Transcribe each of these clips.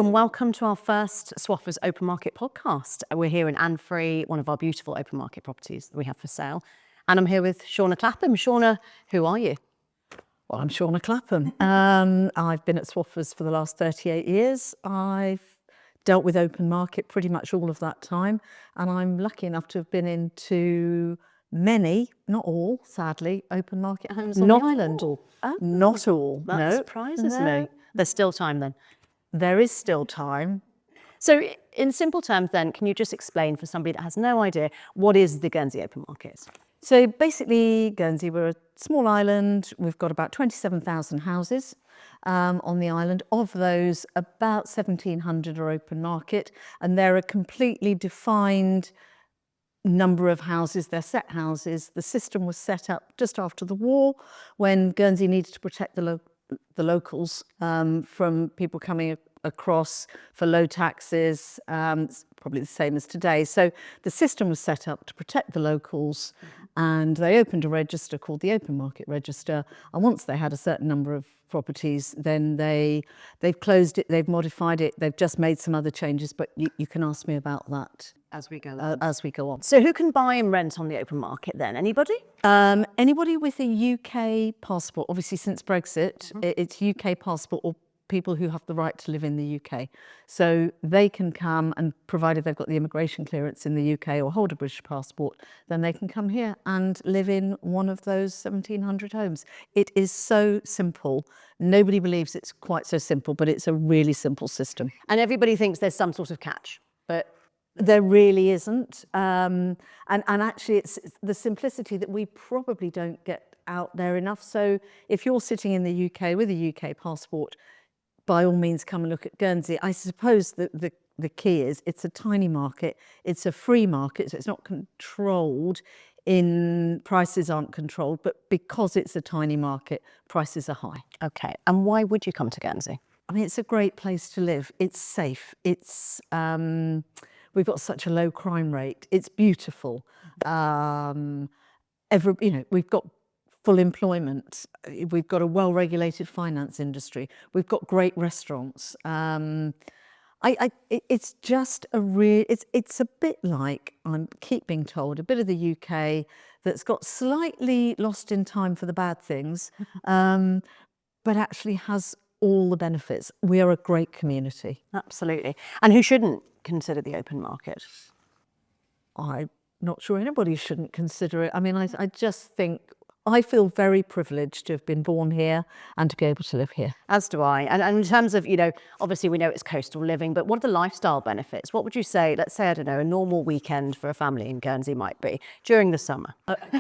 and welcome to our first Swaffers Open Market podcast. We're here in Anfree, one of our beautiful open market properties that we have for sale. And I'm here with Shauna Clapham. Shauna, who are you? Well, I'm Shauna Clapham. I've been at Swaffers for the last 38 years. I've dealt with open market pretty much all of that time. And I'm lucky enough to have been into many, not all, sadly, open market homes on the island. All. Oh, Not all. that surprises me. There's still time then. There is still time. So in simple terms then, can you just explain for somebody that has no idea, what is the Guernsey open market? So basically, Guernsey, we're a small island. We've got about 27,000 houses on the island. Of those, about 1,700 are open market, and they're a completely defined number of houses. They're set houses. The system was set up just after the war when Guernsey needed to protect the locals from people coming across for low taxes. It's probably the same as today. So the system was set up to protect the locals, and they opened a register called the Open Market Register. And once they had a certain number of properties, then they've closed it, they've modified it, they've just made some other changes. But you can ask me about that As we go on. on. So who can buy and rent on the open market then? Anybody? Anybody with a UK passport, obviously since Brexit, it's UK passport or people who have the right to live in the UK. So they can come, and provided they've got the immigration clearance in the UK or hold a British passport, then they can come here and live in one of those 1,700 homes. It is so simple. Nobody believes it's quite so simple, but it's a really simple system. And everybody thinks there's some sort of catch, but there really isn't. And actually it's the simplicity that we probably don't get out there enough. So if you're sitting in the UK with a UK passport, by all means come and look at Guernsey. I suppose that the key is it's a tiny market, it's a free market, so it's not controlled, prices aren't controlled, but because it's a tiny market, prices are high. okay. And why would you come to Guernsey? I mean, it's a great place to live. It's safe. It's we've got such a low crime rate. It's beautiful. We've got full employment. We've got a well-regulated finance industry. We've got great restaurants. It's just it's a bit like, I keep being told, a bit of the UK that's got slightly lost in time for the bad things, but actually has all the benefits. We are a great community. Absolutely. And who shouldn't consider the open market? I'm not sure anybody shouldn't consider it. I mean, I just think I feel very privileged to have been born here and to be able to live here. As do I. And in terms of, obviously we know it's coastal living, but what are the lifestyle benefits? What would you say, let's say, I don't know, a normal weekend for a family in Guernsey might be during the summer?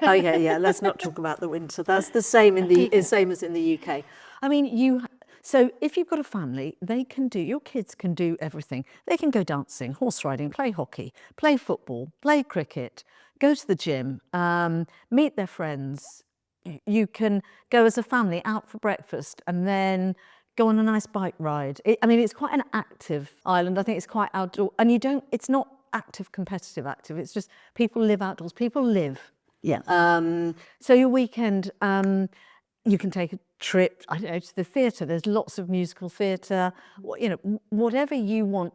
Yeah. Let's not talk about the winter. That's the same same as in the UK. I mean, so if you've got a family, your kids can do everything. They can go dancing, horse riding, play hockey, play football, play cricket, go to the gym, meet their friends. You can go as a family out for breakfast and then go on a nice bike ride. It's quite an active island. I think it's quite outdoor. And it's not competitive active. It's just people live outdoors. People live. Yeah. So your weekend, you can take a trip, I don't know, to the theatre. There's lots of musical theatre. Whatever you want.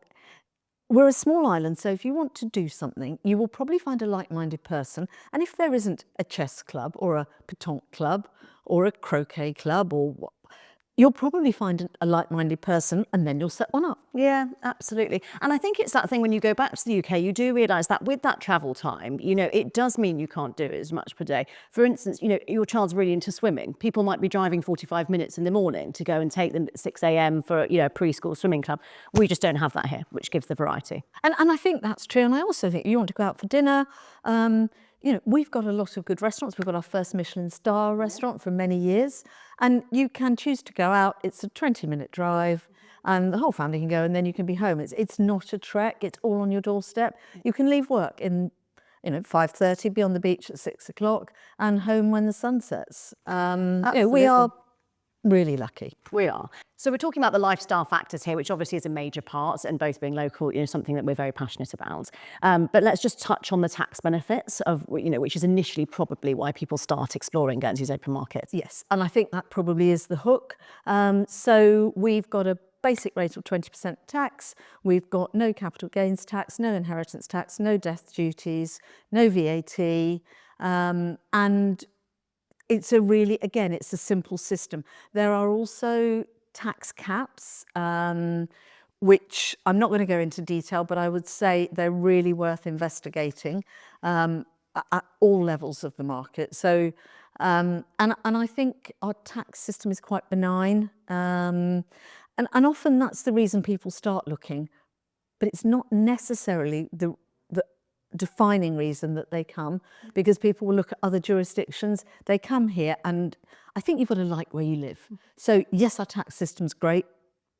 We're a small island, so if you want to do something, you will probably find a like-minded person. And if there isn't a chess club or a pétanque club or a croquet club, you'll probably find a like-minded person, and then you'll set one up. Yeah, absolutely. And I think it's that thing when you go back to the UK, you do realise that with that travel time, it does mean you can't do it as much per day. For instance, your child's really into swimming. People might be driving 45 minutes in the morning to go and take them at 6 a.m. for a preschool swimming club. We just don't have that here, which gives the variety. And I think that's true. And I also think you want to go out for dinner. We've got a lot of good restaurants. We've got our first Michelin star restaurant for many years. And you can choose to go out. It's a 20-minute drive and the whole family can go, and then you can be home. It's not a trek. It's all on your doorstep. You can leave work in 5:30, be on the beach at 6 o'clock and home when the sun sets. We are really lucky. We are. So we're talking about the lifestyle factors here, which obviously is a major part, and both being local, something that we're very passionate about. But let's just touch on the tax benefits of, which is initially probably why people start exploring Guernsey's open market. Yes, and I think that probably is the hook. So we've got a basic rate of 20% tax. We've got no capital gains tax, no inheritance tax, no death duties, no VAT. And it's a really, again, it's a simple system. There are also tax caps, which I'm not going to go into detail, but I would say they're really worth investigating at all levels of the market. So, and I think our tax system is quite benign. And often that's the reason people start looking, but it's not necessarily the defining reason that they come, because people will look at other jurisdictions, they come here, and I think you've got to like where you live. So yes, our tax system's great,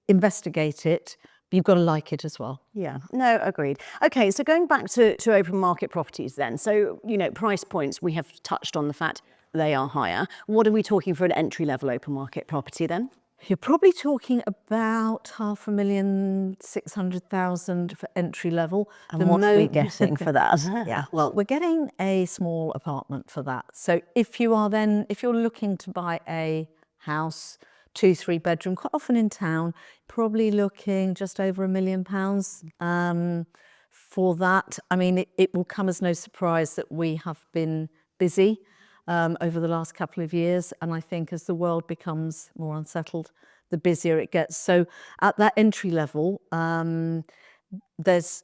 investigate it, but you've got to like it as well. Yeah, no, agreed. Okay, so going back to open market properties then. So, you know, price points, we have touched on the fact they are higher. What are we talking for an entry level open market property then? You're probably talking about 500,600,000 for entry level. And what are we getting for that? Yeah, well, we're getting a small apartment for that. So if you're looking to buy a house, 2-3 bedroom, quite often in town, probably looking just over £1 million for that. I mean, it will come as no surprise that we have been busy over the last couple of years, and I think as the world becomes more unsettled, the busier it gets. So at that entry level, there's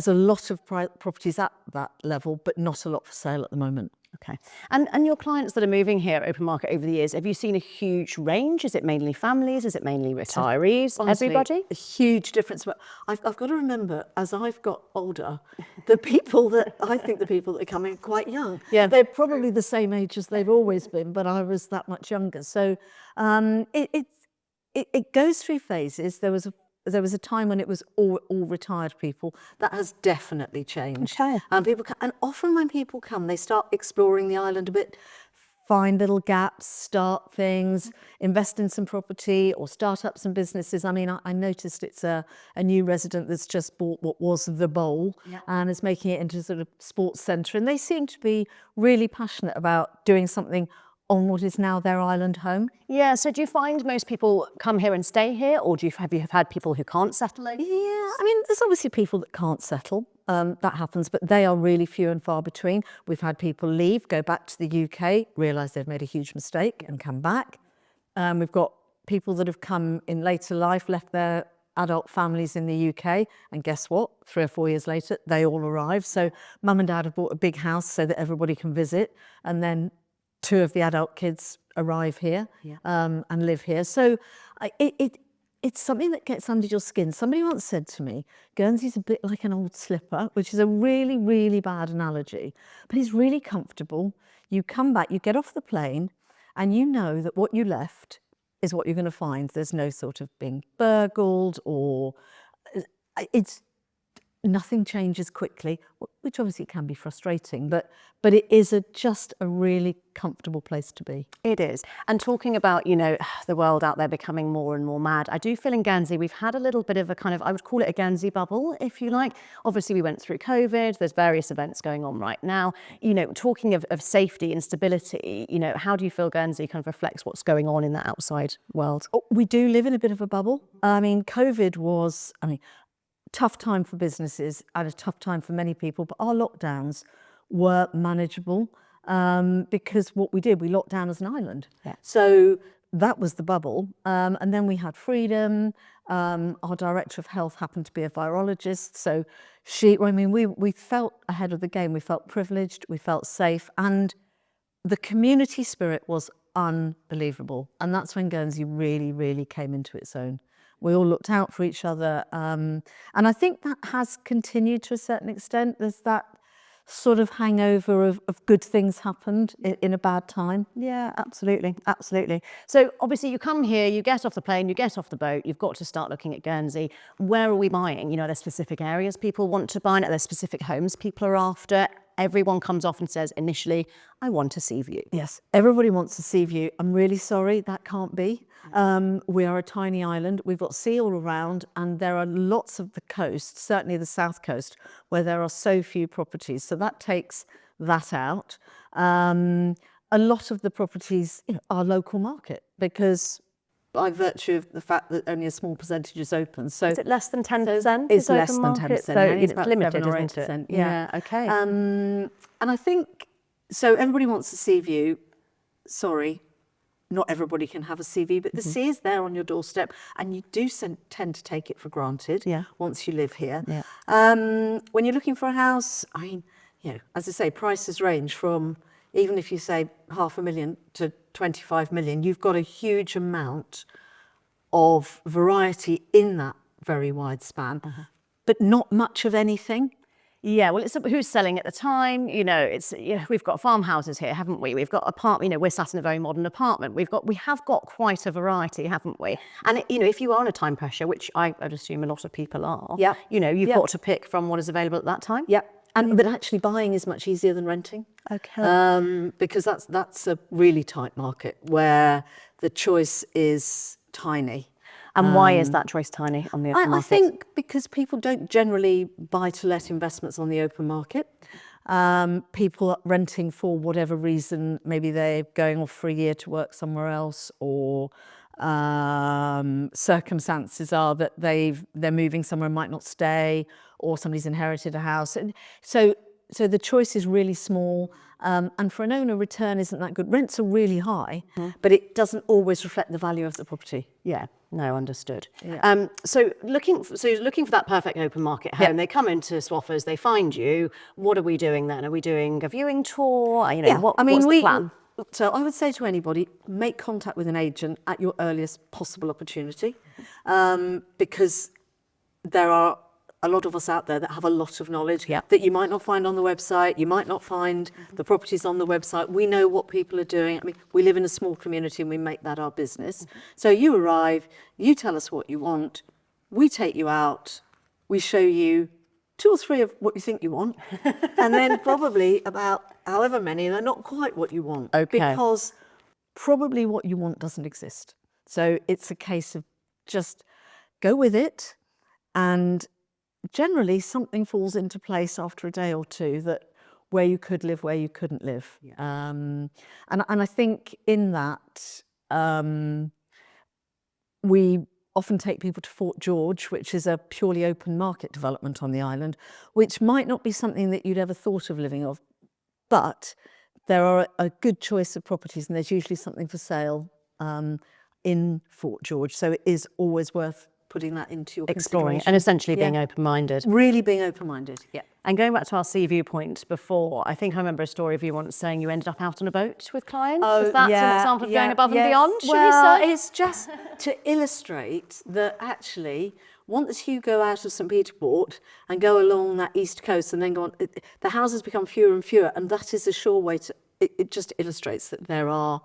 a lot of properties at that level, but not a lot for sale at the moment. Okay. And your clients that are moving here, open market, over the years, have you seen a huge range? Is it mainly families? Is it mainly retirees? Honestly, everybody? A huge difference. But I've got to remember, as I've got older, the people that are coming are quite young. Yeah. They're probably the same age as they've always been, but I was that much younger. So it goes through phases. There was a time when it was all retired people. That has definitely changed. Okay. And often when people come, they start exploring the island a bit, find little gaps, start things, invest in some property, or start up some businesses. I mean, I noticed it's a new resident that's just bought what was the Bowl, and is making it into a sort of sports centre. And they seem to be really passionate about doing something on what is now their island home. Yeah, so do you find most people come here and stay here, or have you had people who can't settle in? Yeah, I mean, there's obviously people that can't settle. That happens, but they are really few and far between. We've had people leave, go back to the UK, realise they've made a huge mistake and come back. We've got people that have come in later life, left their adult families in the UK, and guess what? 3 or 4 years later, they all arrive. So mum and dad have bought a big house so that everybody can visit, and then 2 of the adult kids arrive here and live here. So it's something that gets under your skin. Somebody once said to me, Guernsey's a bit like an old slipper, which is a really, really bad analogy, but it's really comfortable. You come back, you get off the plane, and you know that what you left is what you're going to find. There's no sort of being burgled, or nothing changes quickly, which obviously can be frustrating, but it is just a really comfortable place to be. It is. And talking about, you know, the world out there becoming more and more mad, I do feel in Guernsey we've had a little bit of a kind of, I would call it a Guernsey bubble, if you like. Obviously we went through COVID, there's various events going on right now. You know, talking of safety and stability, you know, how do you feel Guernsey kind of reflects what's going on in that outside world? Oh, we do live in a bit of a bubble. I mean, COVID was, tough time for businesses and a tough time for many people, but our lockdowns were manageable because what we did, we locked down as an island. Yeah. So that was the bubble. And then we had freedom. Our director of health happened to be a virologist. So we felt ahead of the game. We felt privileged, we felt safe, and the community spirit was unbelievable. And that's when Guernsey really, really came into its own. We all looked out for each other. And I think that has continued to a certain extent. There's that sort of hangover of good things happened in a bad time. Yeah, absolutely, absolutely. So obviously you come here, you get off the plane, you get off the boat, you've got to start looking at Guernsey. Where are we buying? You know, are there specific areas people want to buy? Are there specific homes people are after? Everyone comes off and says initially, I want a sea view. Yes, everybody wants a sea view. I'm really sorry, that can't be. We are a tiny island. We've got sea all around, and there are lots of the coast, certainly the south coast, where there are so few properties. So that takes that out. A lot of the properties are local market because by virtue of the fact that only a small percentage is open. So is it less than 10%? It's is less open than market? 10%. So now. it's about limited, 7 or isn't it? 8%. Yeah. Okay. And I think, so everybody wants a sea view. Sorry, not everybody can have a sea view, but the sea is there on your doorstep, and you do tend to take it for granted once you live here. Yeah. When you're looking for a house, I mean, as I say, prices range from, even if you say 500,000 to 25 million, you've got a huge amount of variety in that very wide span, but not much of anything. Yeah, well, it's who's selling at the time. We've got farmhouses here, haven't we? We've got we're sat in a very modern apartment. We have got quite a variety, haven't we? And if you are on a time pressure, which I would assume a lot of people are, you've got to pick from what is available at that time. Yeah, but actually buying is much easier than renting. Okay. Because that's a really tight market where the choice is tiny. And why is that choice tiny on the open market? I think because people don't generally buy to let investments on the open market. People are renting for whatever reason, maybe they're going off for a year to work somewhere else, or circumstances are that they're moving somewhere and might not stay, or somebody's inherited a house. And so the choice is really small. And for an owner, return isn't that good. Rents are really high, but it doesn't always reflect the value of the property. Yeah, no, understood. Yeah. So looking for that perfect open market home, they come into Swaffers, they find you. What are we doing then? Are we doing a viewing tour? What's the plan? So I would say to anybody, make contact with an agent at your earliest possible opportunity, because there are a lot of us out there that have a lot of knowledge that you might not find on the website. You might not find the properties on the website. We know what people are doing. I mean, we live in a small community and we make that our business. So you arrive, you tell us what you want, we take you out, we show you 2 or 3 of what you think you want, and then probably about however many, they're not quite what you want. Okay. Because probably what you want doesn't exist. So it's a case of just go with it, and generally something falls into place after a day or two that where you could live, where you couldn't live. And I think in that, we often take people to Fort George, which is a purely open market development on the island, which might not be something that you'd ever thought of living off, but there are a good choice of properties, and there's usually something for sale in Fort George. So it is always worth putting that into your exploring and essentially being open-minded. Really being open-minded, yeah. And going back to our sea view point before, I think I remember a story of you once saying you ended up out on a boat with clients. Is that an example of going above and beyond, should we say? It's just to illustrate that actually, once you go out of St. Peter Port and go along that east coast and then go on, the houses become fewer and fewer, and that is a sure way to, it just illustrates that there are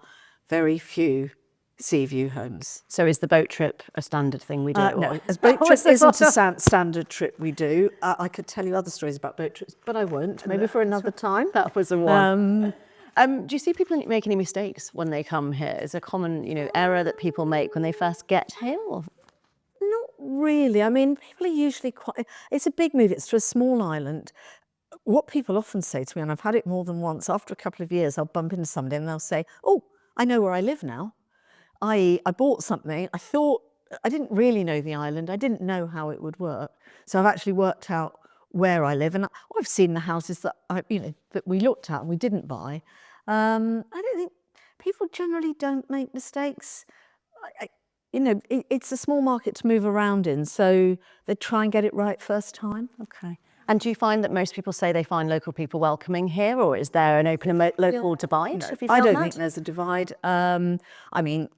very few sea view homes. So is the boat trip a standard thing we do? No, as boat trip isn't a standard trip we do. I could tell you other stories about boat trips, but I won't. Maybe for another time. That was the one. Do you see people make any mistakes when they come here? Is a common, error that people make when they first get here? Or? Not really. I mean, people are usually quite. It's a big move. It's to a small island. What people often say to me, and I've had it more than once, after a couple of years, I'll bump into somebody and they'll say, "Oh, I know where I live now." I bought something, I thought, I didn't really know the island, I didn't know how it would work. So I've actually worked out where I live, and I've seen the houses that that we looked at and we didn't buy. I don't think people generally don't make mistakes. It's a small market to move around in, so they try and get it right first time. Okay. And do you find that most people say they find local people welcoming here, or is there an open local divide? No, I don't think there's a divide. I mean,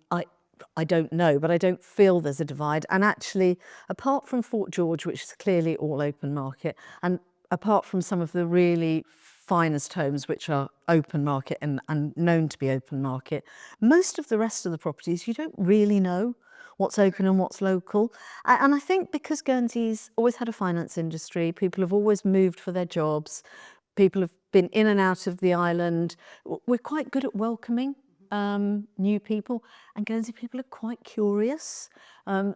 I don't know, but I don't feel there's a divide. And actually, apart from Fort George, which is clearly all open market, and apart from some of the really finest homes which are open market and known to be open market, most of the rest of the properties you don't really know what's open and what's local. And I think because Guernsey's always had a finance industry, people have always moved for their jobs, people have been in and out of the island, we're quite good at welcoming new people, and Guernsey people are quite curious.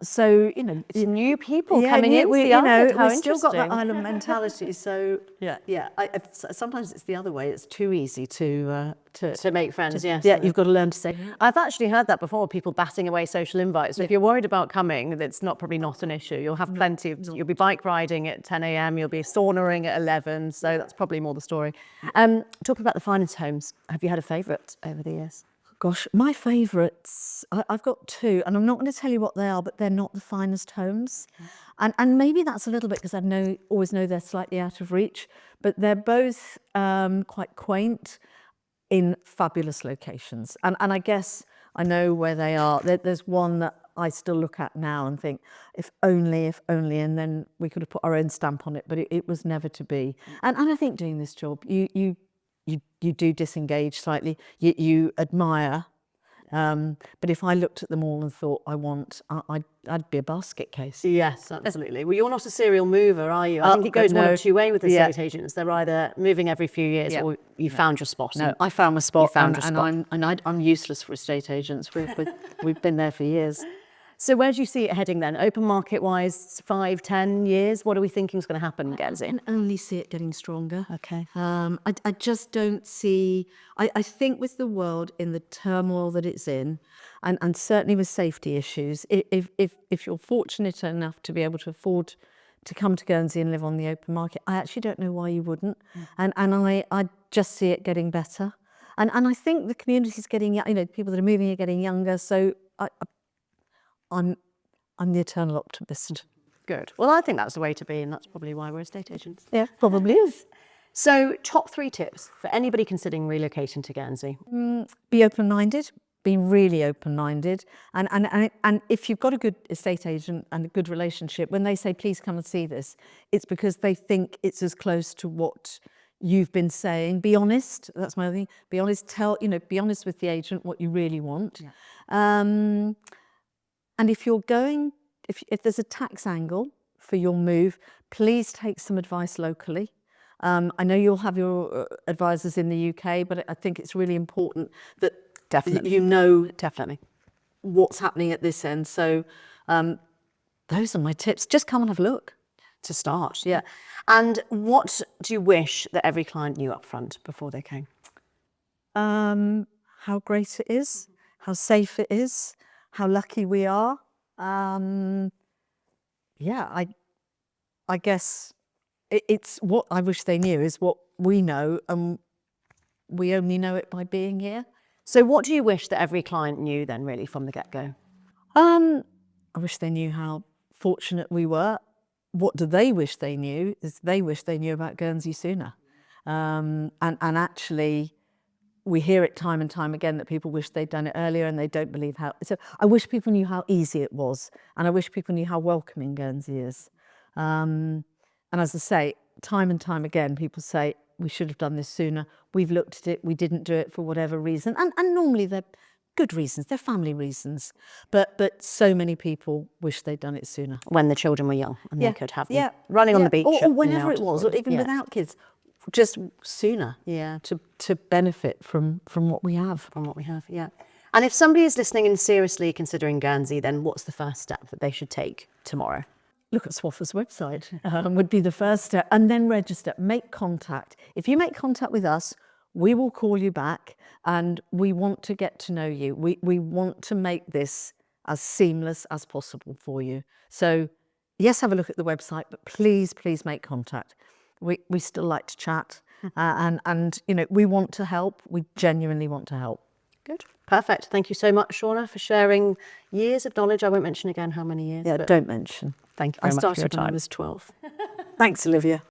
So, you know, It's new people coming in. we, the you know, island. How we've still got that interesting. island mentality. So, yeah. Sometimes it's the other way. It's too easy to make friends, yes. Yeah, you've got to learn to say. I've actually heard that before, people batting away social invites. So if you're worried about coming, that's probably not an issue. You'll have plenty of, you'll be bike riding at 10 a.m, you'll be saunering at 11, so that's probably more the story. Talking about the finest homes, have you had a favourite over the years? Gosh, my favourites, I've got two, and I'm not going to tell you what they are, but they're not the finest homes. And maybe that's a little bit because I always know they're slightly out of reach, but they're both quite quaint in fabulous locations. And I guess I know where they are. There's one that I still look at now and think, if only, and then we could have put our own stamp on it, but it was never to be. And I think doing this job, you do disengage slightly. You admire, but if I looked at them all and thought, I'd be a basket case. Yes, absolutely. Well, you're not a serial mover, are you? I think it goes one of two way with estate agents. They're either moving every few years or you found your spot. No, I found my spot. And I'm useless for estate agents. We've been there for years. So where do you see it heading then? Open market wise, 5, 10 years? What are we thinking is going to happen in Guernsey? I can only see it getting stronger. Okay. I just don't see, I think with the world in the turmoil that it's in, and certainly with safety issues, if you're fortunate enough to be able to afford to come to Guernsey and live on the open market, I actually don't know why you wouldn't. And I just see it getting better. And I think the community's getting, people that are moving are getting younger. So I'm the eternal optimist. Good. Well, I think that's the way to be, and that's probably why we're estate agents. Yeah, probably is. So, top 3 tips for anybody considering relocating to Guernsey? Be open-minded. Be really open-minded. And if you've got a good estate agent and a good relationship, when they say, please come and see this, it's because they think it's as close to what you've been saying. Be honest. That's my other thing. Be honest. Be honest with the agent what you really want. Yeah. And if you're going, if there's a tax angle for your move, please take some advice locally. I know you'll have your advisors in the UK, but I think it's really important that you know what's happening at this end. So those are my tips. Just come and have a look. To start, yeah. And what do you wish that every client knew up front before they came? How great it is, how safe it is, how lucky we are. I guess it's what I wish they knew is what we know, and we only know it by being here. So what do you wish that every client knew then, really, from the get-go? I wish they knew how fortunate we were. What do they wish they knew is they wish they knew about Guernsey sooner. And actually, we hear it time and time again that people wish they'd done it earlier and they don't believe how. So I wish people knew how easy it was, and I wish people knew how welcoming Guernsey is. And as I say, time and time again, people say, we should have done this sooner. We've looked at it, we didn't do it for whatever reason. And normally they're good reasons, they're family reasons. But so many people wish they'd done it sooner. When the children were young and they could have them running on the beach. Or whenever it was, or even without kids. Just sooner, to benefit from what we have. From what we have, yeah. And if somebody is listening and seriously considering Guernsey, then what's the first step that they should take tomorrow? Look at Swaffer's website, would be the first step, and then register, make contact. If you make contact with us, we will call you back, and we want to get to know you. We want to make this as seamless as possible for you. So yes, have a look at the website, but please make contact. We still like to chat, and we want to help. We genuinely want to help. Good, perfect. Thank you so much, Shauna, for sharing years of knowledge. I won't mention again how many years. Yeah, don't mention. Thank you very much for your time. I started when I was 12. Thanks, Olivia.